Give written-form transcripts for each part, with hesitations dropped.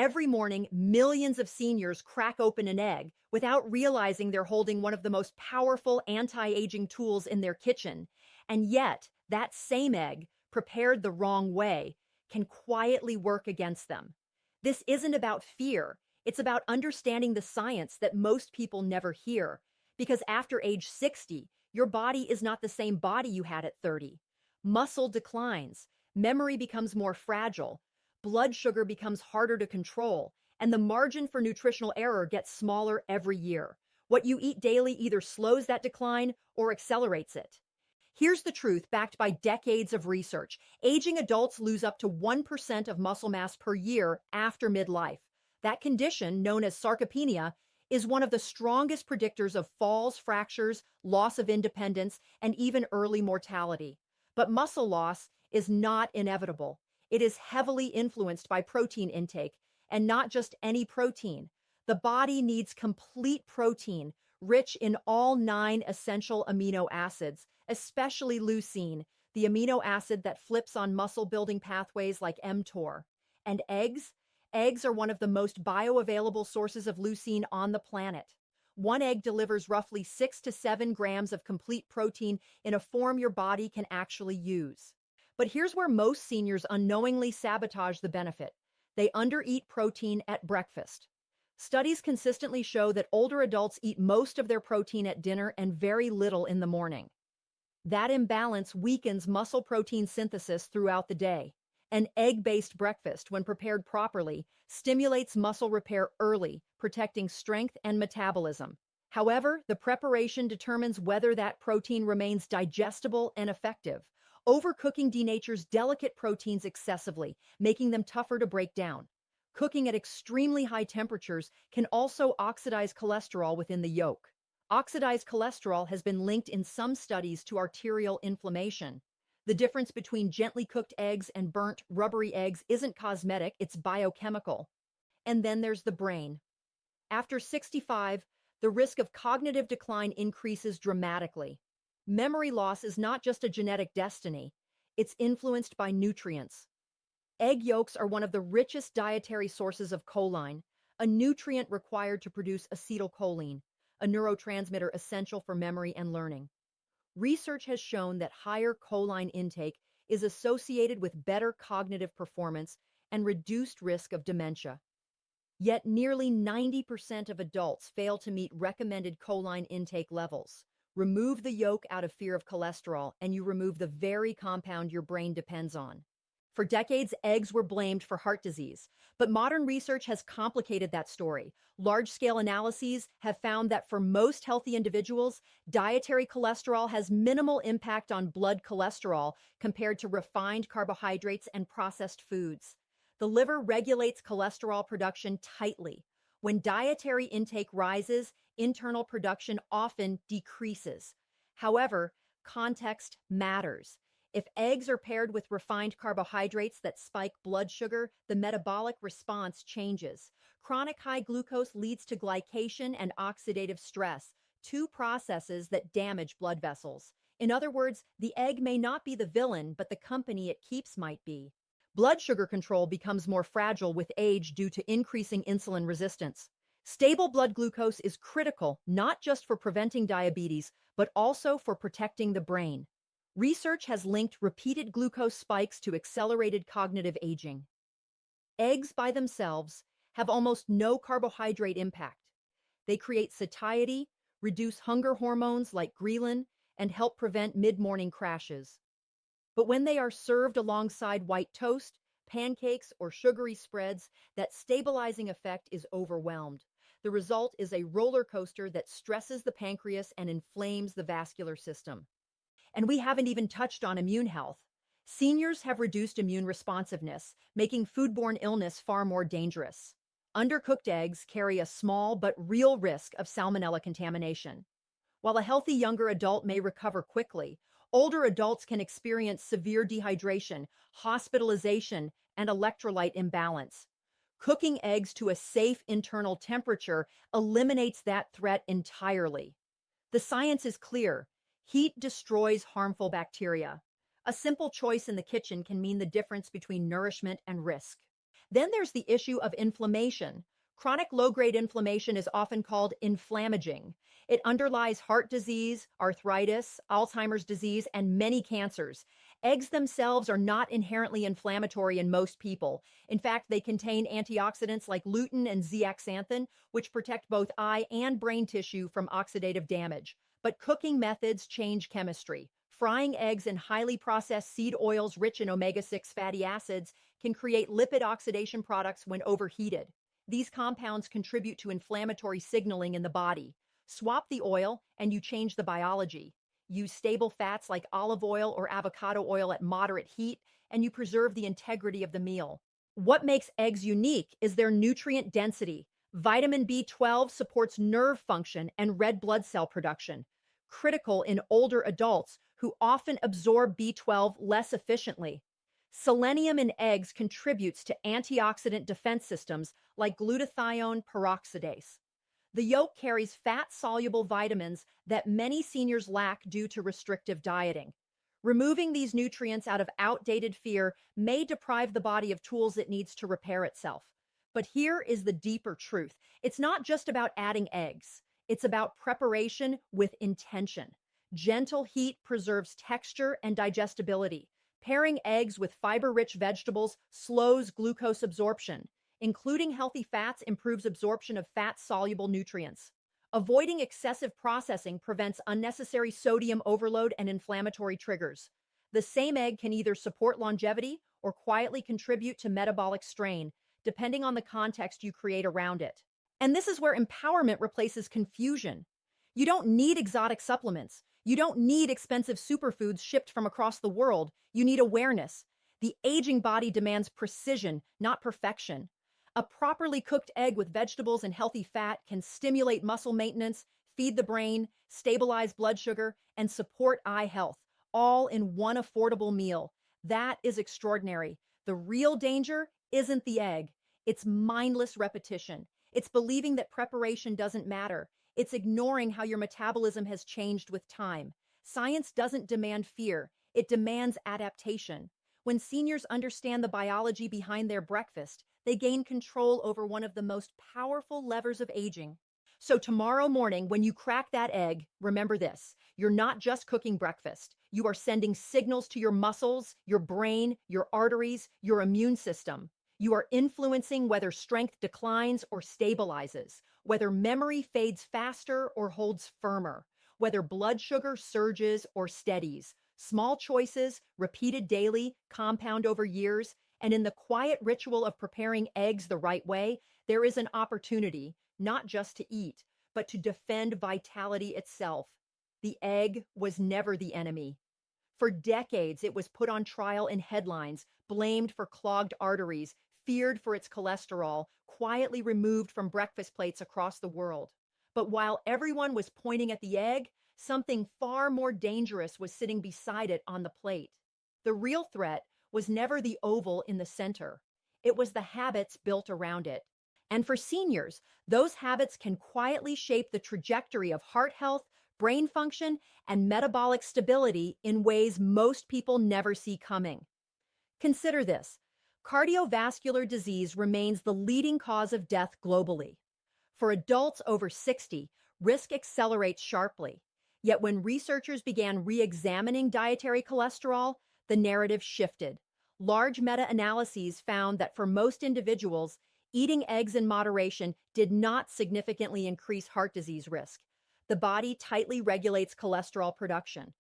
Every morning, millions of seniors crack open an egg without realizing they're holding one of the most powerful anti-aging tools in their kitchen. And yet, that same egg, prepared the wrong way, can quietly work against them. This isn't about fear. It's about understanding the science that most people never hear. Because after age 60, your body is not the same body you had at 30. Muscle declines, memory becomes more fragile, blood sugar becomes harder to control, and the margin for nutritional error gets smaller every year. What you eat daily either slows that decline or accelerates it. Here's the truth backed by decades of research. Aging adults lose up to 1% of muscle mass per year after midlife. That condition, known as sarcopenia, is one of the strongest predictors of falls, fractures, loss of independence, and even early mortality. But muscle loss is not inevitable. It is heavily influenced by protein intake, and not just any protein. The body needs complete protein, rich in all 9 essential amino acids, especially leucine, the amino acid that flips on muscle-building pathways like mTOR. And eggs? Eggs are one of the most bioavailable sources of leucine on the planet. One egg delivers roughly 6 to 7 grams of complete protein in a form your body can actually use. But here's where most seniors unknowingly sabotage the benefit. They undereat protein at breakfast. Studies consistently show that older adults eat most of their protein at dinner and very little in the morning. That imbalance weakens muscle protein synthesis throughout the day. An egg-based breakfast, when prepared properly, stimulates muscle repair early, protecting strength and metabolism. However, the preparation determines whether that protein remains digestible and effective. Overcooking denatures delicate proteins excessively, making them tougher to break down. Cooking at extremely high temperatures can also oxidize cholesterol within the yolk. Oxidized cholesterol has been linked in some studies to arterial inflammation. The difference between gently cooked eggs and burnt, rubbery eggs isn't cosmetic, it's biochemical. And then there's the brain. After 65, the risk of cognitive decline increases dramatically. Memory loss is not just a genetic destiny, it's influenced by nutrients. Egg yolks are one of the richest dietary sources of choline, a nutrient required to produce acetylcholine, a neurotransmitter essential for memory and learning. Research has shown that higher choline intake is associated with better cognitive performance and reduced risk of dementia. Yet nearly 90% of adults fail to meet recommended choline intake levels. Remove the yolk out of fear of cholesterol, and you remove the very compound your brain depends on. For decades, eggs were blamed for heart disease, but modern research has complicated that story. Large-scale analyses have found that for most healthy individuals, dietary cholesterol has minimal impact on blood cholesterol compared to refined carbohydrates and processed foods. The liver regulates cholesterol production tightly. When dietary intake rises, internal production often decreases. However, context matters. If eggs are paired with refined carbohydrates that spike blood sugar, the metabolic response changes. Chronic high glucose leads to glycation and oxidative stress, 2 processes that damage blood vessels. In other words, the egg may not be the villain, but the company it keeps might be. Blood sugar control becomes more fragile with age due to increasing insulin resistance. Stable blood glucose is critical not just for preventing diabetes, but also for protecting the brain. Research has linked repeated glucose spikes to accelerated cognitive aging. Eggs by themselves have almost no carbohydrate impact. They create satiety, reduce hunger hormones like ghrelin, and help prevent mid-morning crashes. But when they are served alongside white toast, pancakes, or sugary spreads, that stabilizing effect is overwhelmed. The result is a roller coaster that stresses the pancreas and inflames the vascular system. And we haven't even touched on immune health. Seniors have reduced immune responsiveness, making foodborne illness far more dangerous. Undercooked eggs carry a small but real risk of salmonella contamination. While a healthy younger adult may recover quickly, older adults can experience severe dehydration, hospitalization, and electrolyte imbalance. Cooking eggs to a safe internal temperature eliminates that threat entirely. The science is clear. Heat destroys harmful bacteria. A simple choice in the kitchen can mean the difference between nourishment and risk. Then there's the issue of inflammation. Chronic low-grade inflammation is often called inflammaging. It underlies heart disease, arthritis, Alzheimer's disease, and many cancers. Eggs themselves are not inherently inflammatory in most people. In fact, they contain antioxidants like lutein and zeaxanthin, which protect both eye and brain tissue from oxidative damage. But cooking methods change chemistry. Frying eggs in highly processed seed oils rich in omega-6 fatty acids can create lipid oxidation products when overheated. These compounds contribute to inflammatory signaling in the body. Swap the oil and you change the biology. Use stable fats like olive oil or avocado oil at moderate heat, and you preserve the integrity of the meal. What makes eggs unique is their nutrient density. Vitamin B12 supports nerve function and red blood cell production, critical in older adults who often absorb B12 less efficiently. Selenium in eggs contributes to antioxidant defense systems like glutathione peroxidase. The yolk carries fat-soluble vitamins that many seniors lack due to restrictive dieting. Removing these nutrients out of outdated fear may deprive the body of tools it needs to repair itself. But here is the deeper truth. It's not just about adding eggs. It's about preparation with intention. Gentle heat preserves texture and digestibility. Pairing eggs with fiber-rich vegetables slows glucose absorption. Including healthy fats improves absorption of fat-soluble nutrients. Avoiding excessive processing prevents unnecessary sodium overload and inflammatory triggers. The same egg can either support longevity or quietly contribute to metabolic strain, depending on the context you create around it. And this is where empowerment replaces confusion. You don't need exotic supplements. You don't need expensive superfoods shipped from across the world. You need awareness. The aging body demands precision, not perfection. A properly cooked egg with vegetables and healthy fat can stimulate muscle maintenance, feed the brain, stabilize blood sugar, and support eye health, all in one affordable meal. That is extraordinary. The real danger isn't the egg. It's mindless repetition. It's believing that preparation doesn't matter. It's ignoring how your metabolism has changed with time. Science doesn't demand fear. It demands adaptation. When seniors understand the biology behind their breakfast, they gain control over one of the most powerful levers of aging. So tomorrow morning, when you crack that egg, remember this. You're not just cooking breakfast. You are sending signals to your muscles, your brain, your arteries, your immune system. You are influencing whether strength declines or stabilizes, whether memory fades faster or holds firmer, whether blood sugar surges or steadies. Small choices, repeated daily, compound over years, and in the quiet ritual of preparing eggs the right way, there is an opportunity, not just to eat, but to defend vitality itself. The egg was never the enemy. For decades, it was put on trial in headlines, blamed for clogged arteries, feared for its cholesterol, quietly removed from breakfast plates across the world. But while everyone was pointing at the egg, something far more dangerous was sitting beside it on the plate. The real threat was never the oval in the center. It was the habits built around it. And for seniors, those habits can quietly shape the trajectory of heart health, brain function, and metabolic stability in ways most people never see coming. Consider this. Cardiovascular disease remains the leading cause of death globally. For adults over 60, risk accelerates sharply. Yet when researchers began re-examining dietary cholesterol, the narrative shifted. Large meta-analyses found that for most individuals, eating eggs in moderation did not significantly increase heart disease risk. The body tightly regulates cholesterol production.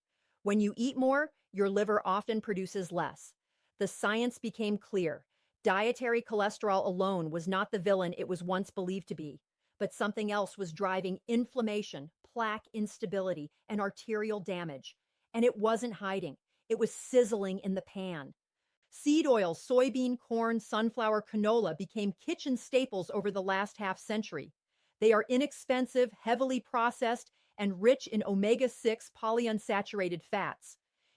When you eat more, your liver often produces less. The science became clear. Dietary cholesterol alone was not the villain it was once believed to be, but something else was driving inflammation, plaque instability, and arterial damage. And it wasn't hiding. It was sizzling in the pan. Seed oil, soybean, corn, sunflower, canola became kitchen staples over the last half-century. They are inexpensive, heavily processed, and rich in omega-6 polyunsaturated fats.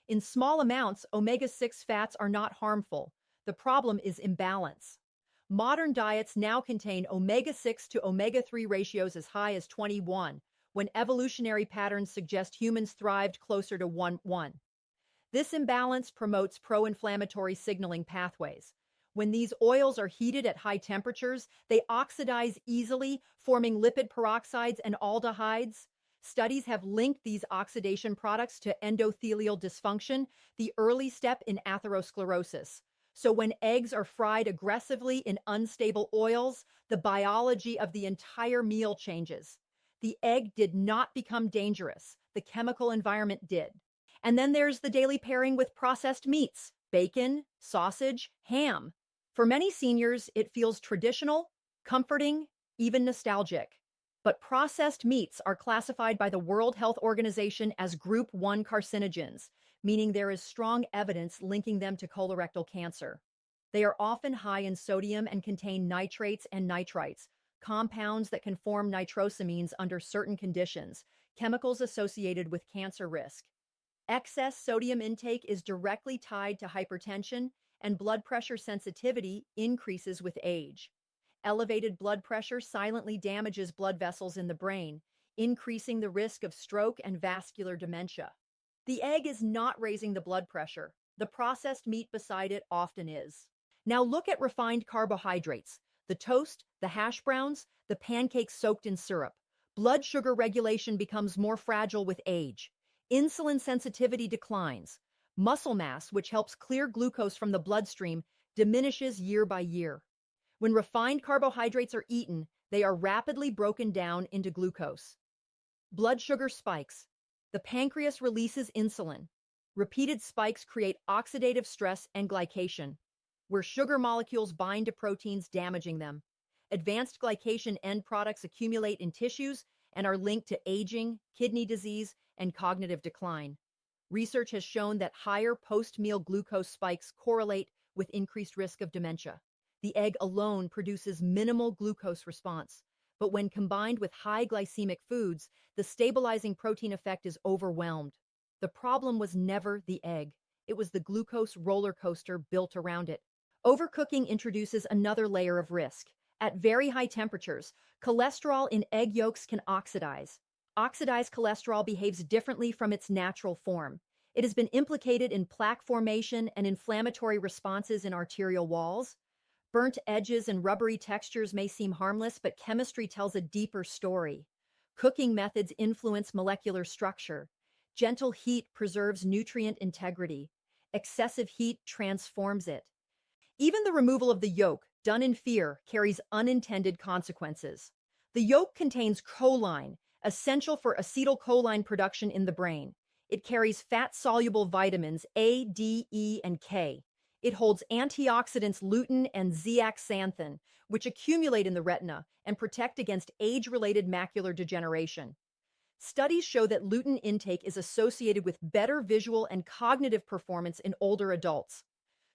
In small amounts, omega-6 fats are not harmful. The problem is imbalance. Modern diets now contain omega-6 to omega-3 ratios as high as 21, when evolutionary patterns suggest humans thrived closer to 1:1. This imbalance promotes pro-inflammatory signaling pathways. When these oils are heated at high temperatures, they oxidize easily, forming lipid peroxides and aldehydes. Studies have linked these oxidation products to endothelial dysfunction, the early step in atherosclerosis. So when eggs are fried aggressively in unstable oils, the biology of the entire meal changes. The egg did not become dangerous. The chemical environment did. And then there's the daily pairing with processed meats, bacon, sausage, ham. For many seniors, it feels traditional, comforting, even nostalgic. But processed meats are classified by the World Health Organization as Group 1 carcinogens, meaning there is strong evidence linking them to colorectal cancer. They are often high in sodium and contain nitrates and nitrites, compounds that can form nitrosamines under certain conditions, chemicals associated with cancer risk. Excess sodium intake is directly tied to hypertension, and blood pressure sensitivity increases with age. Elevated blood pressure silently damages blood vessels in the brain, increasing the risk of stroke and vascular dementia. The egg is not raising the blood pressure. The processed meat beside it often is. Now look at refined carbohydrates: the toast, the hash browns, the pancakes soaked in syrup. Blood sugar regulation becomes more fragile with age. Insulin sensitivity declines. Muscle mass, which helps clear glucose from the bloodstream, diminishes year by year. When refined carbohydrates are eaten, they are rapidly broken down into glucose. Blood sugar spikes. The pancreas releases insulin. Repeated spikes create oxidative stress and glycation, where sugar molecules bind to proteins, damaging them. Advanced glycation end products accumulate in tissues and are linked to aging, kidney disease, and cognitive decline. Research has shown that higher post-meal glucose spikes correlate with increased risk of dementia. The egg alone produces minimal glucose response, but when combined with high glycemic foods, the stabilizing protein effect is overwhelmed. The problem was never the egg. It was the glucose roller coaster built around it. Overcooking introduces another layer of risk. At very high temperatures, cholesterol in egg yolks can oxidize. Oxidized cholesterol behaves differently from its natural form. It has been implicated in plaque formation and inflammatory responses in arterial walls. Burnt edges and rubbery textures may seem harmless, but chemistry tells a deeper story. Cooking methods influence molecular structure. Gentle heat preserves nutrient integrity. Excessive heat transforms it. Even the removal of the yolk, done in fear, carries unintended consequences. The yolk contains choline, essential for acetylcholine production in the brain. It carries fat-soluble vitamins A, D, E, and K. It holds antioxidants lutein and zeaxanthin, which accumulate in the retina and protect against age-related macular degeneration. Studies show that lutein intake is associated with better visual and cognitive performance in older adults.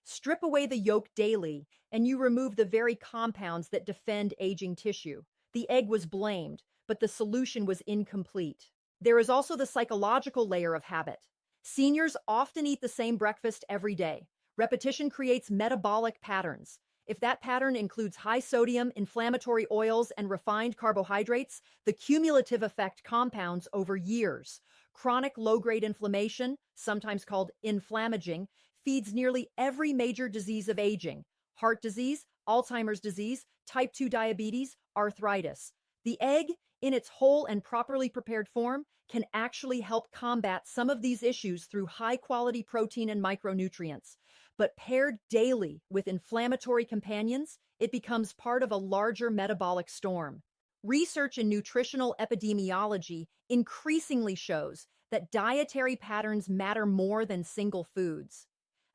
Strip away the yolk daily, and you remove the very compounds that defend aging tissue. The egg was blamed, but the solution was incomplete. There is also the psychological layer of habit. Seniors often eat the same breakfast every day. Repetition creates metabolic patterns. If that pattern includes high sodium, inflammatory oils, and refined carbohydrates, the cumulative effect compounds over years. Chronic low-grade inflammation, sometimes called inflammaging, feeds nearly every major disease of aging: heart disease, Alzheimer's disease, type 2 diabetes, arthritis. The egg, in its whole and properly prepared form, can actually help combat some of these issues through high-quality protein and micronutrients. But paired daily with inflammatory companions, it becomes part of a larger metabolic storm. Research in nutritional epidemiology increasingly shows that dietary patterns matter more than single foods.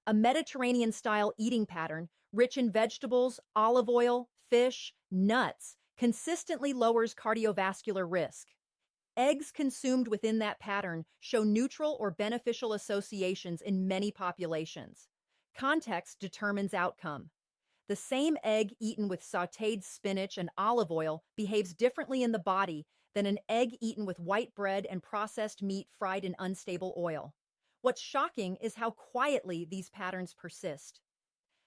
A Mediterranean-style eating pattern, rich in vegetables, olive oil, fish, nuts, consistently lowers cardiovascular risk. Eggs consumed within that pattern show neutral or beneficial associations in many populations. Context determines outcome. The same egg eaten with sautéed spinach and olive oil behaves differently in the body than an egg eaten with white bread and processed meat fried in unstable oil. What's shocking is how quietly these patterns persist.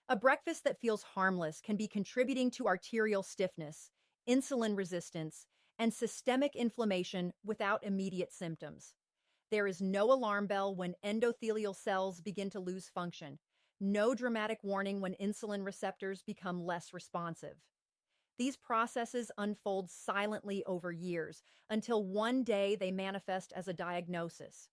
A breakfast that feels harmless can be contributing to arterial stiffness, insulin resistance, and systemic inflammation without immediate symptoms. There is no alarm bell when endothelial cells begin to lose function. No dramatic warning when insulin receptors become less responsive. These processes unfold silently over years until one day they manifest as a diagnosis.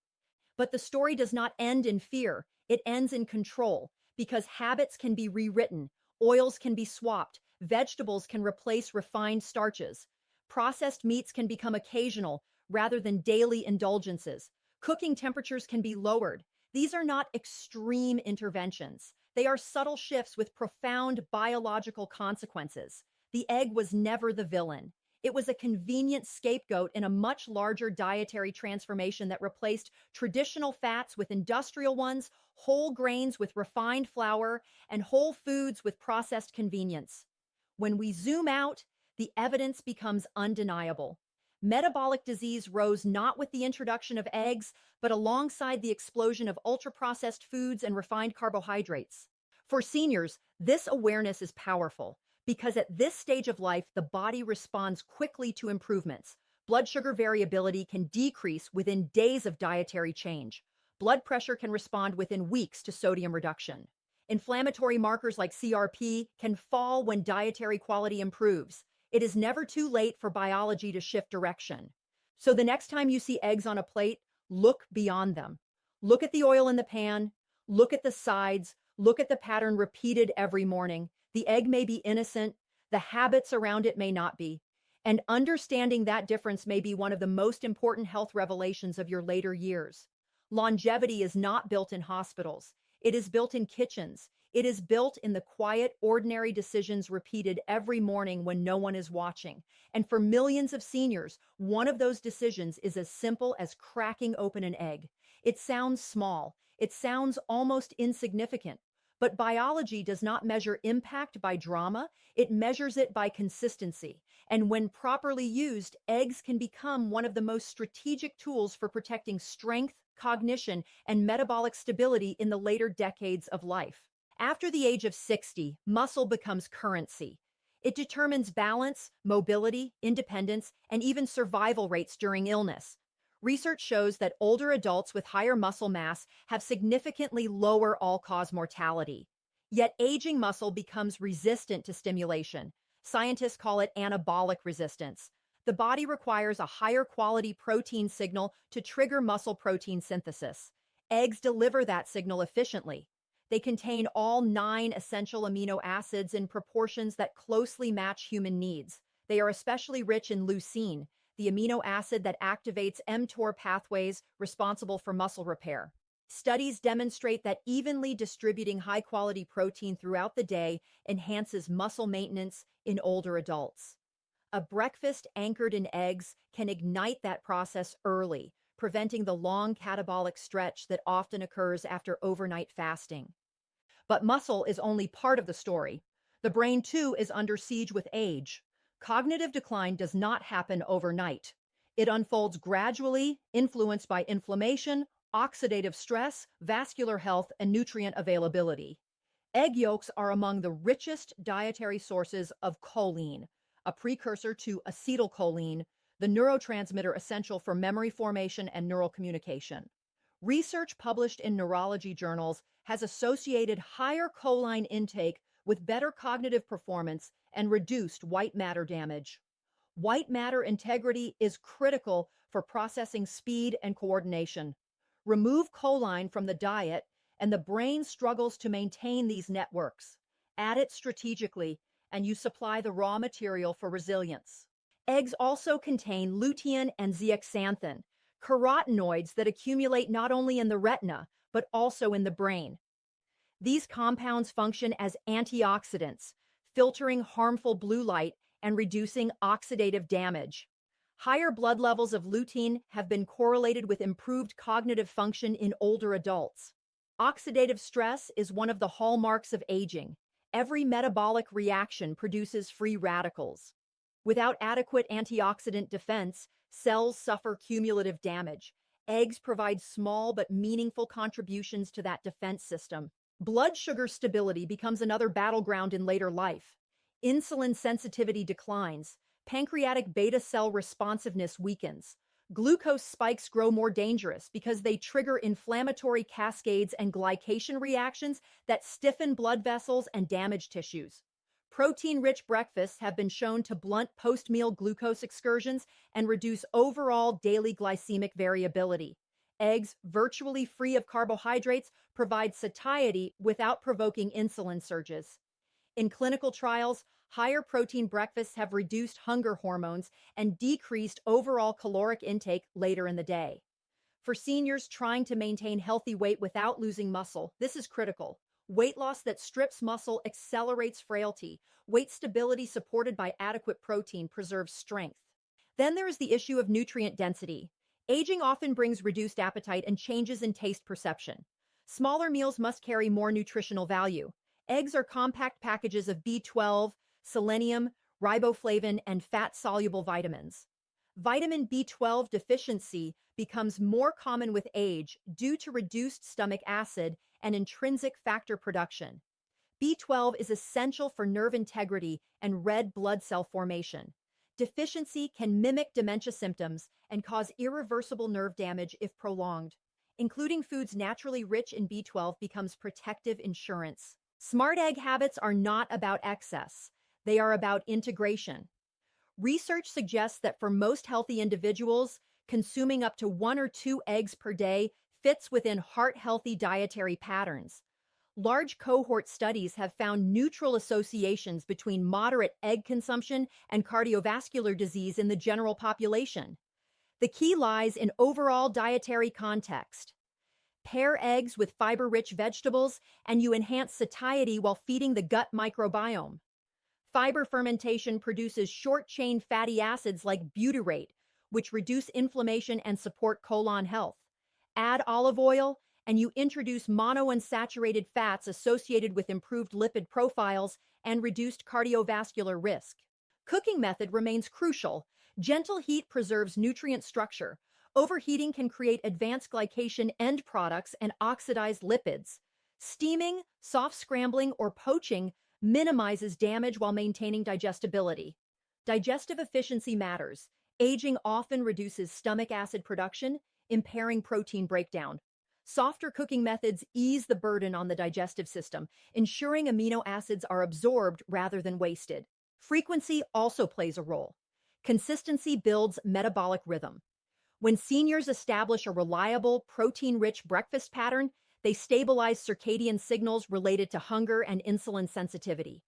But the story does not end in fear, it ends in control, because habits can be rewritten, oils can be swapped, vegetables can replace refined starches, processed meats can become occasional rather than daily indulgences, cooking temperatures can be lowered. These are not extreme interventions. They are subtle shifts with profound biological consequences. The egg was never the villain. It was a convenient scapegoat in a much larger dietary transformation that replaced traditional fats with industrial ones, whole grains with refined flour, and whole foods with processed convenience. When we zoom out, the evidence becomes undeniable. Metabolic disease rose not with the introduction of eggs, but alongside the explosion of ultra-processed foods and refined carbohydrates. For seniors, this awareness is powerful, because at this stage of life, the body responds quickly to improvements. Blood sugar variability can decrease within days of dietary change. Blood pressure can respond within weeks to sodium reduction. Inflammatory markers like CRP can fall when dietary quality improves. It is never too late for biology to shift direction. So the next time you see eggs on a plate, look beyond them. Look at the oil in the pan, look at the sides, look at the pattern repeated every morning. The egg may be innocent, the habits around it may not be. And understanding that difference may be one of the most important health revelations of your later years. Longevity is not built in hospitals. It is built in kitchens. It is built in the quiet, ordinary decisions repeated every morning when no one is watching. And for millions of seniors, one of those decisions is as simple as cracking open an egg. It sounds small. It sounds almost insignificant. But biology does not measure impact by drama, it measures it by consistency. And when properly used, eggs can become one of the most strategic tools for protecting strength, cognition, and metabolic stability in the later decades of life. After the age of 60, muscle becomes currency. It determines balance, mobility, independence, and even survival rates during illness. Research shows that older adults with higher muscle mass have significantly lower all-cause mortality. Yet aging muscle becomes resistant to stimulation. Scientists call it anabolic resistance. The body requires a higher quality protein signal to trigger muscle protein synthesis. Eggs deliver that signal efficiently. They contain all 9 essential amino acids in proportions that closely match human needs. They are especially rich in leucine, the amino acid that activates mTOR pathways responsible for muscle repair. Studies demonstrate that evenly distributing high-quality protein throughout the day enhances muscle maintenance in older adults. A breakfast anchored in eggs can ignite that process early, preventing the long catabolic stretch that often occurs after overnight fasting. But muscle is only part of the story. The brain, too, is under siege with age. Cognitive decline does not happen overnight. It unfolds gradually, influenced by inflammation, oxidative stress, vascular health, and nutrient availability. Egg yolks are among the richest dietary sources of choline, a precursor to acetylcholine, the neurotransmitter essential for memory formation and neural communication. Research published in neurology journals has associated higher choline intake with better cognitive performance and reduced white matter damage. White matter integrity is critical for processing speed and coordination. Remove choline from the diet, and the brain struggles to maintain these networks. Add it strategically, and you supply the raw material for resilience. Eggs also contain lutein and zeaxanthin, carotenoids that accumulate not only in the retina, but also in the brain. These compounds function as antioxidants, filtering harmful blue light and reducing oxidative damage. Higher blood levels of lutein have been correlated with improved cognitive function in older adults. Oxidative stress is one of the hallmarks of aging. Every metabolic reaction produces free radicals. Without adequate antioxidant defense, cells suffer cumulative damage. Eggs provide small but meaningful contributions to that defense system. Blood sugar stability becomes another battleground in later life. Insulin sensitivity declines. Pancreatic beta cell responsiveness weakens. Glucose spikes grow more dangerous because they trigger inflammatory cascades and glycation reactions that stiffen blood vessels and damage tissues. Protein-rich breakfasts have been shown to blunt post-meal glucose excursions and reduce overall daily glycemic variability. Eggs, virtually free of carbohydrates, provide satiety without provoking insulin surges. In clinical trials, higher protein breakfasts have reduced hunger hormones and decreased overall caloric intake later in the day. For seniors trying to maintain healthy weight without losing muscle, this is critical. Weight loss that strips muscle accelerates frailty. Weight stability supported by adequate protein preserves strength. Then there is the issue of nutrient density. Aging often brings reduced appetite and changes in taste perception. Smaller meals must carry more nutritional value. Eggs are compact packages of B12, selenium, riboflavin, and fat-soluble vitamins. Vitamin B12 deficiency becomes more common with age due to reduced stomach acid and intrinsic factor production. B12 is essential for nerve integrity and red blood cell formation. Deficiency can mimic dementia symptoms and cause irreversible nerve damage if prolonged. Including foods naturally rich in B12 becomes protective insurance. Smart egg habits are not about excess. They are about integration. Research suggests that for most healthy individuals, consuming up to 1 or 2 eggs per day fits within heart-healthy dietary patterns. Large cohort studies have found neutral associations between moderate egg consumption and cardiovascular disease in the general population. The key lies in overall dietary context. Pair eggs with fiber-rich vegetables, and you enhance satiety while feeding the gut microbiome. Fiber fermentation produces short-chain fatty acids like butyrate, which reduce inflammation and support colon health. Add olive oil, and you introduce monounsaturated fats associated with improved lipid profiles and reduced cardiovascular risk. Cooking method remains crucial. Gentle heat preserves nutrient structure. Overheating can create advanced glycation end products and oxidized lipids. Steaming, soft scrambling, or poaching minimizes damage while maintaining digestibility. Digestive efficiency matters. Aging often reduces stomach acid production, impairing protein breakdown. Softer cooking methods ease the burden on the digestive system, ensuring amino acids are absorbed rather than wasted. Frequency also plays a role. Consistency builds metabolic rhythm. When seniors establish a reliable, protein-rich breakfast pattern, they stabilize circadian signals related to hunger and insulin sensitivity.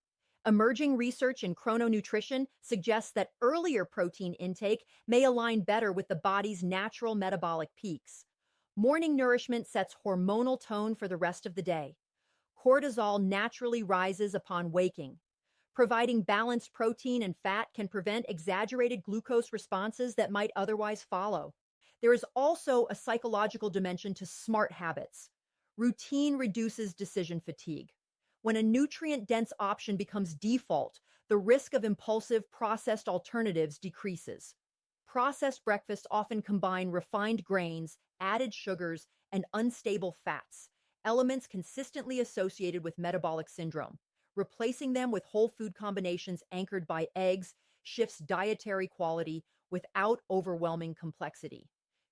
Emerging research in chrononutrition suggests that earlier protein intake may align better with the body's natural metabolic peaks. Morning nourishment sets hormonal tone for the rest of the day. Cortisol naturally rises upon waking. Providing balanced protein and fat can prevent exaggerated glucose responses that might otherwise follow. There is also a psychological dimension to smart habits. Routine reduces decision fatigue. When a nutrient-dense option becomes default, the risk of impulsive, processed alternatives decreases. Processed breakfasts often combine refined grains, added sugars, and unstable fats, elements consistently associated with metabolic syndrome. Replacing them with whole food combinations anchored by eggs shifts dietary quality without overwhelming complexity.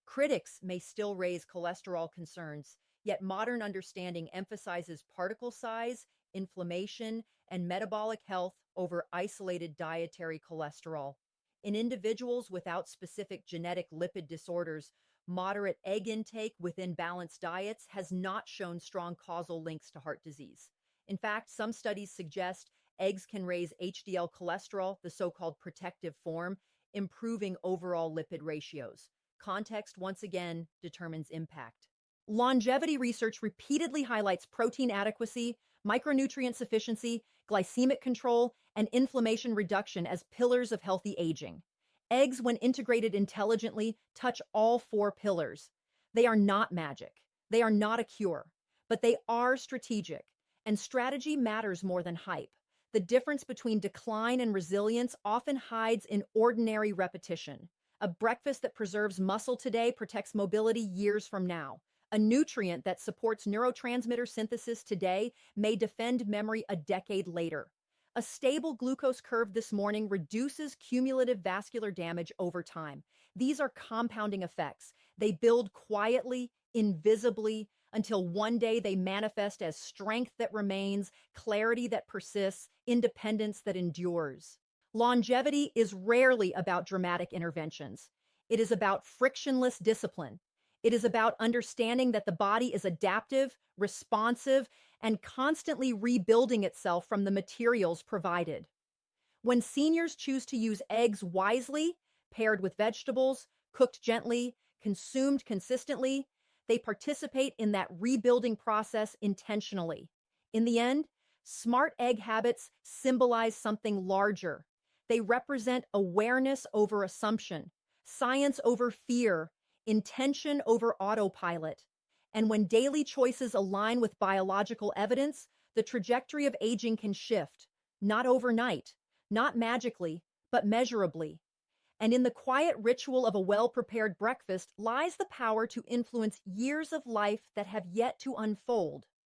Critics may still raise cholesterol concerns, yet modern understanding emphasizes particle size, inflammation, and metabolic health over isolated dietary cholesterol. In individuals without specific genetic lipid disorders, moderate egg intake within balanced diets has not shown strong causal links to heart disease. In fact, some studies suggest eggs can raise HDL cholesterol, the so-called protective form, improving overall lipid ratios. Context, once again, determines impact. Longevity research repeatedly highlights protein adequacy, micronutrient sufficiency, glycemic control, and inflammation reduction as pillars of healthy aging. Eggs, when integrated intelligently, touch all 4 pillars. They are not magic. They are not a cure, but they are strategic. And strategy matters more than hype. The difference between decline and resilience often hides in ordinary repetition. A breakfast that preserves muscle today protects mobility years from now. A nutrient that supports neurotransmitter synthesis today may defend memory a decade later. A stable glucose curve this morning reduces cumulative vascular damage over time. These are compounding effects. They build quietly, invisibly, until one day they manifest as strength that remains, clarity that persists, independence that endures. Longevity is rarely about dramatic interventions. It is about frictionless discipline. It is about understanding that the body is adaptive, responsive, and constantly rebuilding itself from the materials provided. When seniors choose to use eggs wisely, paired with vegetables, cooked gently, consumed consistently, they participate in that rebuilding process intentionally. In the end, smart egg habits symbolize something larger. They represent awareness over assumption, science over fear, intention over autopilot. And when daily choices align with biological evidence, the trajectory of aging can shift, not overnight, not magically, but measurably. And in the quiet ritual of a well-prepared breakfast lies the power to influence years of life that have yet to unfold.